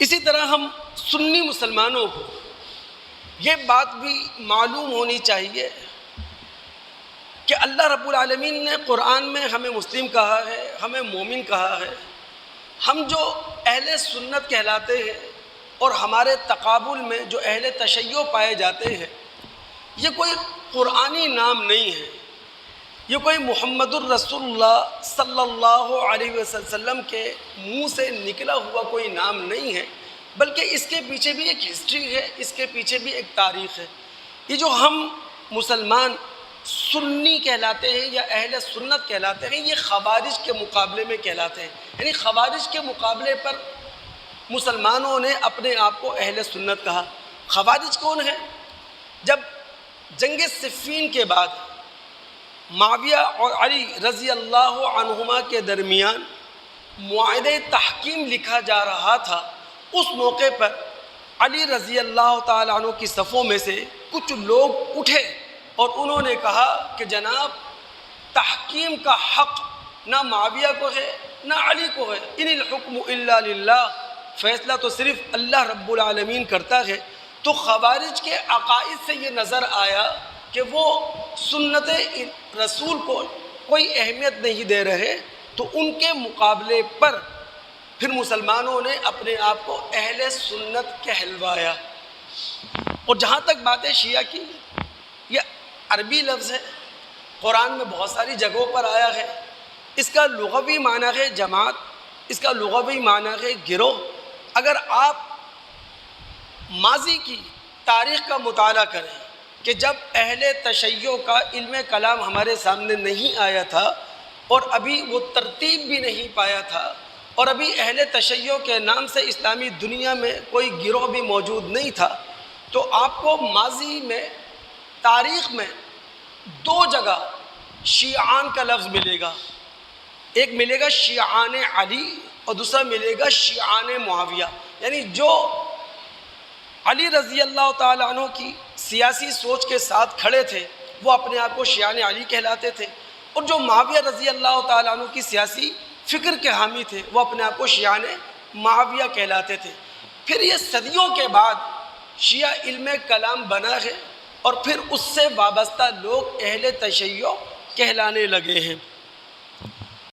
اسی طرح ہم سنی مسلمانوں کو یہ بات بھی معلوم ہونی چاہیے کہ اللہ رب العالمین نے قرآن میں ہمیں مسلم کہا ہے، ہمیں مومن کہا ہے۔ ہم جو اہل سنت کہلاتے ہیں اور ہمارے تقابل میں جو اہل تشیع پائے جاتے ہیں، یہ کوئی قرآنی نام نہیں ہے، یہ کوئی محمد الرسول اللہ صلی اللہ علیہ وسلم کے منہ سے نکلا ہوا کوئی نام نہیں ہے، بلکہ اس کے پیچھے بھی ایک ہسٹری ہے، اس کے پیچھے بھی ایک تاریخ ہے۔ یہ جو ہم مسلمان سنی کہلاتے ہیں یا اہل سنت کہلاتے ہیں، یہ خوارج کے مقابلے میں کہلاتے ہیں، یعنی خوارج کے مقابلے پر مسلمانوں نے اپنے آپ کو اہل سنت کہا۔ خوارج کون ہے؟ جب جنگ صفین کے بعد معاویہ اور علی رضی اللہ عنہما کے درمیان معاہدہ تحکیم لکھا جا رہا تھا، اس موقع پر علی رضی اللہ تعالیٰ عنہ کی صفوں میں سے کچھ لوگ اٹھے اور انہوں نے کہا کہ جناب، تحکیم کا حق نہ معاویہ کو ہے نہ علی کو ہے، ان الحکم الا للہ، فیصلہ تو صرف اللہ رب العالمین کرتا ہے۔ تو خوارج کے عقائد سے یہ نظر آیا کہ وہ سنت رسول کو کوئی اہمیت نہیں دے رہے، تو ان کے مقابلے پر پھر مسلمانوں نے اپنے آپ کو اہل سنت کہلوایا۔ اور جہاں تک بات ہے شیعہ کی، یہ عربی لفظ ہے، قرآن میں بہت ساری جگہوں پر آیا ہے۔ اس کا لغوی معنی ہے جماعت، اس کا لغوی معنی ہے گروہ۔ اگر آپ ماضی کی تاریخ کا مطالعہ کریں کہ جب اہل تشیع کا علم کلام ہمارے سامنے نہیں آیا تھا اور ابھی وہ ترتیب بھی نہیں پایا تھا، اور ابھی اہل تشیع کے نام سے اسلامی دنیا میں کوئی گروہ بھی موجود نہیں تھا، تو آپ کو ماضی میں تاریخ میں دو جگہ شیعان کا لفظ ملے گا۔ ایک ملے گا شیعان علی اور دوسرا ملے گا شیعان معاویہ، یعنی جو علی رضی اللہ تعالیٰ عنہ کی سیاسی سوچ کے ساتھ کھڑے تھے وہ اپنے آپ کو شیعان علی کہلاتے تھے، اور جو معاویہ رضی اللہ تعالیٰ عنہ کی سیاسی فکر کے حامی تھے وہ اپنے آپ کو شیعان معاویہ کہلاتے تھے۔ پھر یہ صدیوں کے بعد شیعہ علم کلام بنا ہے اور پھر اس سے وابستہ لوگ اہل تشیع کہلانے لگے ہیں۔